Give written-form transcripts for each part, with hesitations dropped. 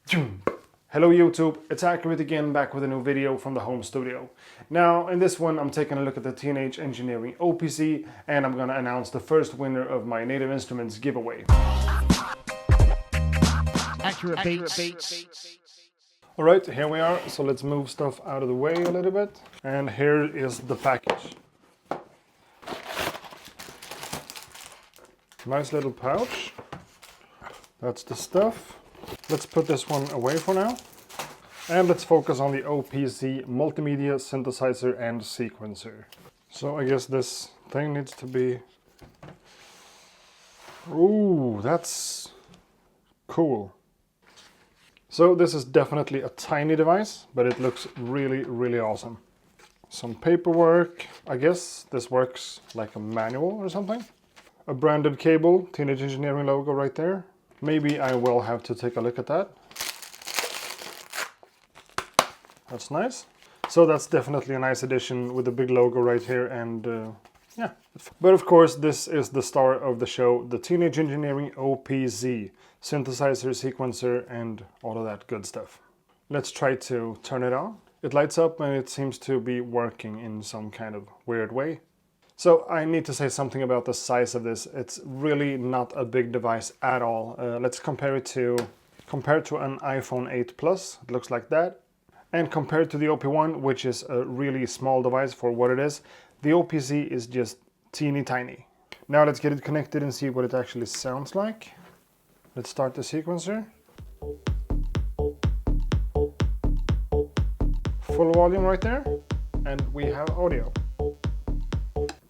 Hello YouTube, it's Accurate again, back with a new video from the home studio. Now in this one I'm taking a look at the Teenage Engineering OPC and I'm gonna announce the first winner of my Native Instruments giveaway. Accurate Beats. Alright, here we are, so let's move stuff out of the way a little bit. And here is the package. Nice little pouch. That's the stuff. Let's put this one away for now. And let's focus on the OPC multimedia synthesizer and sequencer. So I guess this thing needs to be... Ooh, that's cool. So this is definitely a tiny device, but it looks really, really awesome. Some paperwork. I guess this works like a manual or something. A branded cable, Teenage Engineering logo right there. Maybe I will have to take a look at that. That's nice. So that's definitely a nice addition with the big logo right here and yeah. But of course this is the star of the show, the Teenage Engineering OPZ. Synthesizer, sequencer and all of that good stuff. Let's try to turn it on. It lights up and it seems to be working in some kind of weird way. So I need to say something about the size of this. It's really not a big device at all. Let's compare it to an iPhone 8 Plus. It looks like that. And compared to the OP1, which is a really small device for what it is, the OPC is just teeny tiny. Now let's get it connected and see what it actually sounds like. Let's start the sequencer. Full volume right there. And we have audio.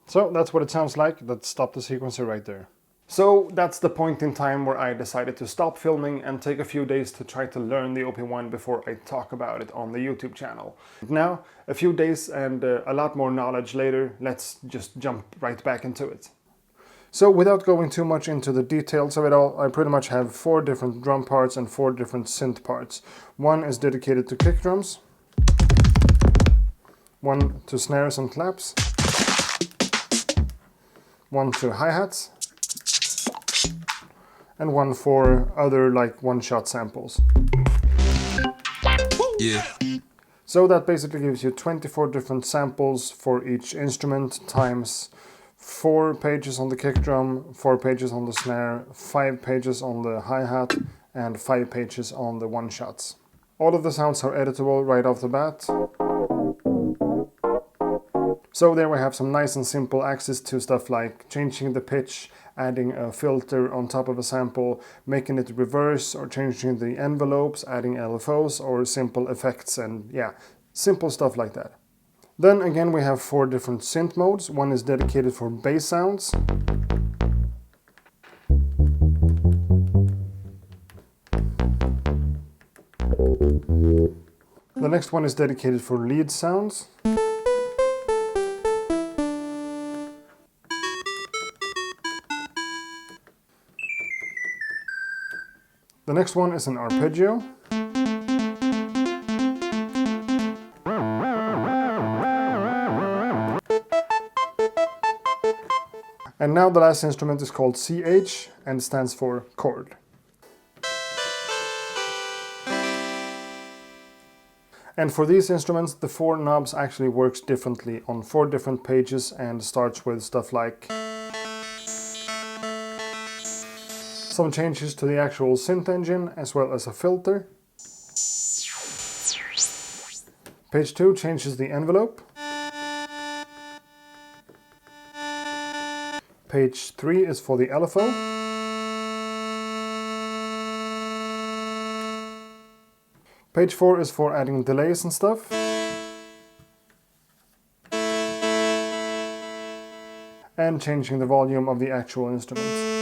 So that's what it sounds like. Let's stop the sequencer right there. So that's the point in time where I decided to stop filming and take a few days to try to learn the OP1 before I talk about it on the YouTube channel. Now, a few days and a lot more knowledge later, let's just jump right back into it. So without going too much into the details of it all, I pretty much have 4 different drum parts and 4 different synth parts. One is dedicated to kick drums, one to snares and claps, one to hi-hats, and one for other like one-shot samples. Yeah. So that basically gives you 24 different samples for each instrument times 4 pages on the kick drum, 4 pages on the snare, 5 pages on the hi-hat, and 5 pages on the one-shots. All of the sounds are editable right off the bat. So there we have some nice and simple access to stuff like changing the pitch, adding a filter on top of a sample, making it reverse, or changing the envelopes, adding LFOs, or simple effects, and yeah, simple stuff like that. Then again we have 4 different synth modes. One is dedicated for bass sounds. The next one is dedicated for lead sounds. The next one is an arpeggio. And now the last instrument is called CH and stands for chord. And for these instruments, the 4 knobs actually works differently on 4 different pages and starts with stuff like some changes to the actual synth engine as well as a filter. Page 2 changes the envelope. Page 3 is for the LFO. Page 4 is for adding delays and stuff. And changing the volume of the actual instrument.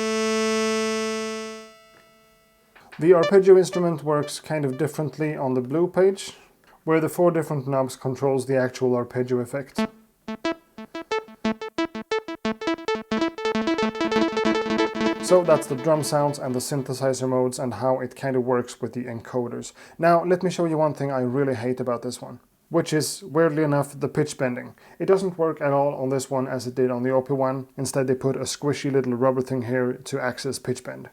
The arpeggio instrument works kind of differently on the blue page, where the 4 different knobs controls the actual arpeggio effect. So that's the drum sounds and the synthesizer modes and how it kind of works with the encoders. Now let me show you one thing I really hate about this one, which is, weirdly enough, the pitch bending. It doesn't work at all on this one as it did on the OP1. Instead they put a squishy little rubber thing here to access pitch bend.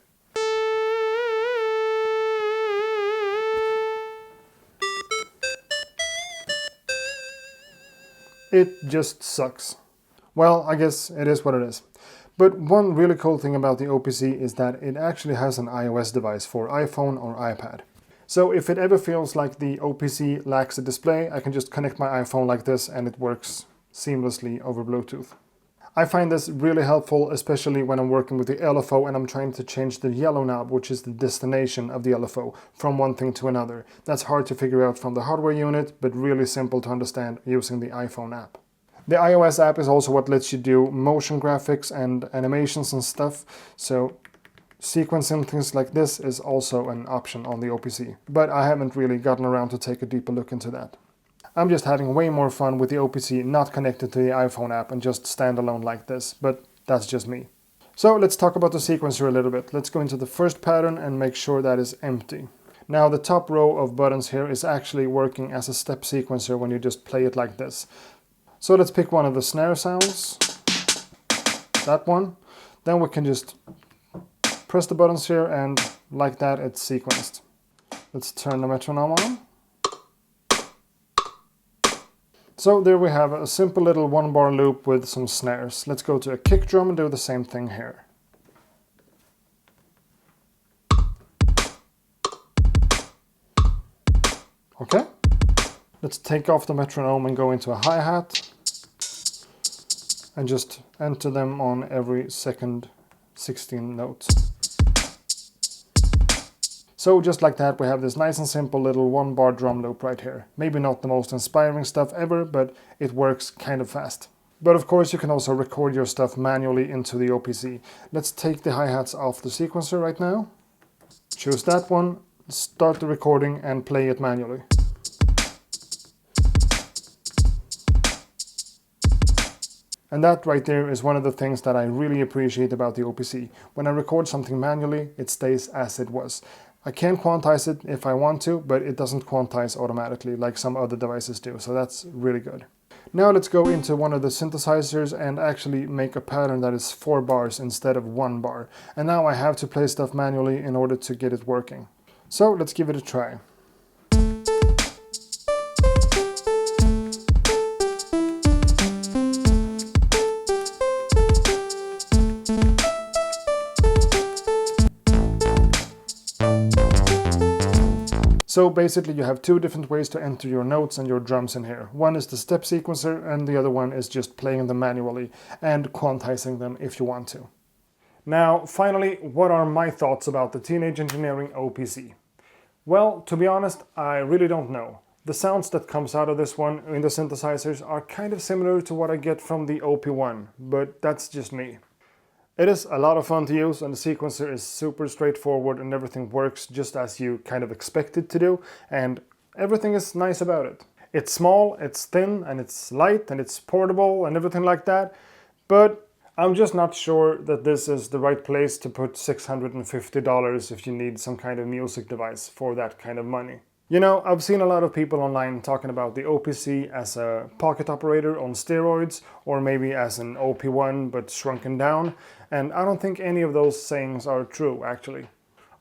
It just sucks. Well, I guess it is what it is. But one really cool thing about the OPC is that it actually has an iOS device for iPhone or iPad. So if it ever feels like the OPC lacks a display, I can just connect my iPhone like this and it works seamlessly over Bluetooth. I find this really helpful, especially when I'm working with the LFO and I'm trying to change the yellow knob, which is the destination of the LFO, from one thing to another. That's hard to figure out from the hardware unit, but really simple to understand using the iPhone app. The iOS app is also what lets you do motion graphics and animations and stuff, so sequencing things like this is also an option on the OPC. But I haven't really gotten around to take a deeper look into that. I'm just having way more fun with the OPC not connected to the iPhone app and just standalone like this, but that's just me. So let's talk about the sequencer a little bit. Let's go into the first pattern and make sure that is empty. Now the top row of buttons here is actually working as a step sequencer when you just play it like this. So let's pick one of the snare sounds, that one. Then we can just press the buttons here and like that it's sequenced. Let's turn the metronome on. So there we have a simple little one bar loop with some snares. Let's go to a kick drum and do the same thing here. Okay, let's take off the metronome and go into a hi-hat and just enter them on every second 16 notes. So just like that, we have this nice and simple little one bar drum loop right here. Maybe not the most inspiring stuff ever, but it works kind of fast. But of course you can also record your stuff manually into the OPC. Let's take the hi-hats off the sequencer right now. Choose that one, start the recording and play it manually. And that right there is one of the things that I really appreciate about the OPC. When I record something manually, it stays as it was. I can quantize it if I want to, but it doesn't quantize automatically like some other devices do, so that's really good. Now let's go into one of the synthesizers and actually make a pattern that is 4 bars instead of 1 bar. And now I have to play stuff manually in order to get it working. So let's give it a try. So basically you have two different ways to enter your notes and your drums in here. One is the step sequencer and the other one is just playing them manually and quantizing them if you want to. Now finally, what are my thoughts about the Teenage Engineering OPC? Well, to be honest, I really don't know. The sounds that comes out of this one in the synthesizers are kind of similar to what I get from the OP1, but that's just me. It is a lot of fun to use and the sequencer is super straightforward and everything works just as you kind of expect it to do and everything is nice about it. It's small, it's thin and it's light and it's portable and everything like that, but I'm just not sure that this is the right place to put $650 if you need some kind of music device for that kind of money. You know, I've seen a lot of people online talking about the OPC as a pocket operator on steroids or maybe as an OP1 but shrunken down, and I don't think any of those sayings are true actually.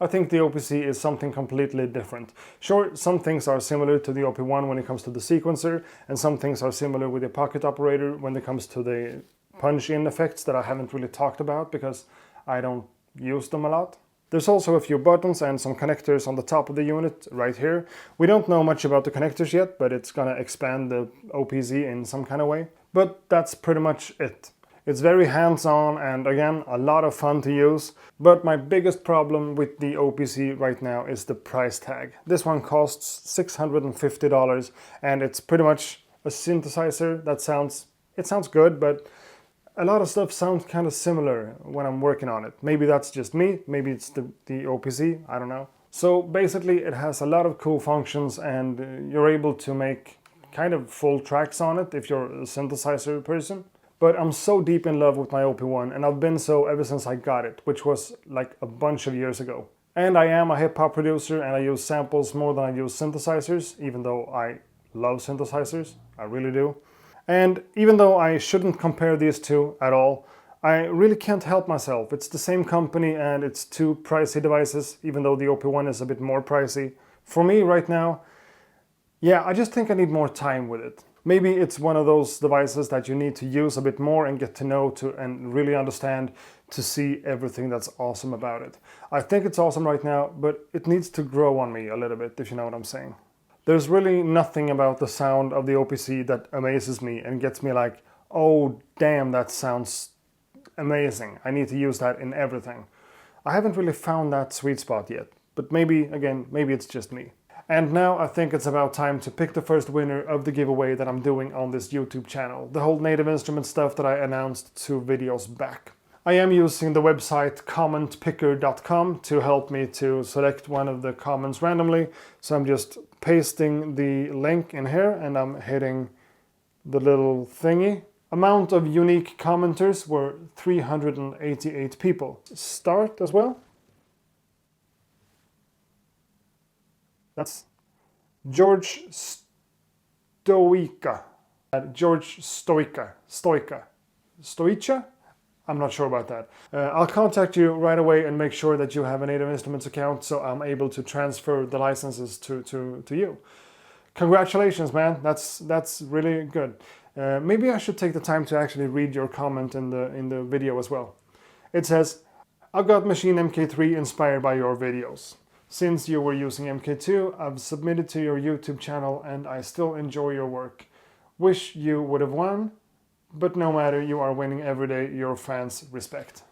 I think the OPC is something completely different. Sure, some things are similar to the OP1 when it comes to the sequencer, and some things are similar with the pocket operator when it comes to the punch-in effects that I haven't really talked about because I don't use them a lot. There's also a few buttons and some connectors on the top of the unit right here. We don't know much about the connectors yet, but it's gonna expand the OPC in some kind of way. But that's pretty much it. It's very hands-on and again, a lot of fun to use. But my biggest problem with the OPC right now is the price tag. This one costs $650 and it's pretty much a synthesizer that sounds good, but a lot of stuff sounds kind of similar when I'm working on it. Maybe that's just me, maybe it's the OPC, I don't know. So basically it has a lot of cool functions and you're able to make kind of full tracks on it if you're a synthesizer person. But I'm so deep in love with my OP1 and I've been so ever since I got it, which was like a bunch of years ago. And I am a hip-hop producer and I use samples more than I use synthesizers, even though I love synthesizers, I really do. And even though I shouldn't compare these two at all, I really can't help myself. It's the same company and it's two pricey devices, even though the OP1 is a bit more pricey. For me right now, yeah, I just think I need more time with it. Maybe it's one of those devices that you need to use a bit more and get to know and really understand to see everything that's awesome about it. I think it's awesome right now, but it needs to grow on me a little bit, if you know what I'm saying. There's really nothing about the sound of the OPC that amazes me and gets me like, oh damn, that sounds amazing. I need to use that in everything. I haven't really found that sweet spot yet, but maybe, again, maybe it's just me. And now I think it's about time to pick the first winner of the giveaway that I'm doing on this YouTube channel. The whole native instrument stuff that I announced 2 videos back. I am using the website commentpicker.com to help me to select one of the comments randomly. So I'm just pasting the link in here and I'm hitting the little thingy. Amount of unique commenters were 388 people. Start as well. That's George Stoica. George Stoica. Stoica? I'm not sure about that. I'll contact you right away and make sure that you have a Native Instruments account so I'm able to transfer the licenses to you. Congratulations, man. That's really good. Maybe I should take the time to actually read your comment in the video as well. It says, I got Maschine MK3 inspired by your videos. Since you were using MK2, I've submitted to your YouTube channel and I still enjoy your work. Wish you would have won, but no matter, you are winning every day, your fans respect.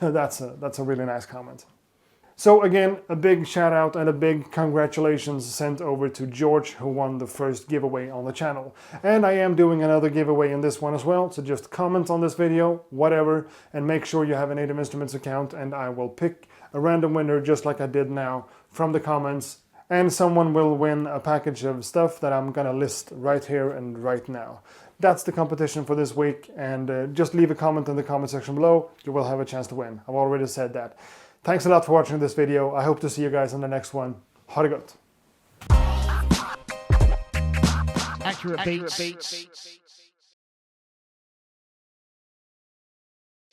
That's a really nice comment. So again, a big shout out and a big congratulations sent over to George, who won the first giveaway on the channel. And I am doing another giveaway in this one as well, so just comment on this video, whatever, and make sure you have a Native Instruments account and I will pick a random winner just like I did now from the comments, and someone will win a package of stuff that I'm gonna list right here and right now. That's the competition for this week, and just leave a comment in the comment section below, you will have a chance to win. I've already said that. Thanks a lot for watching this video. I hope to see you guys in the next one. Ha det gott! Accurate beats.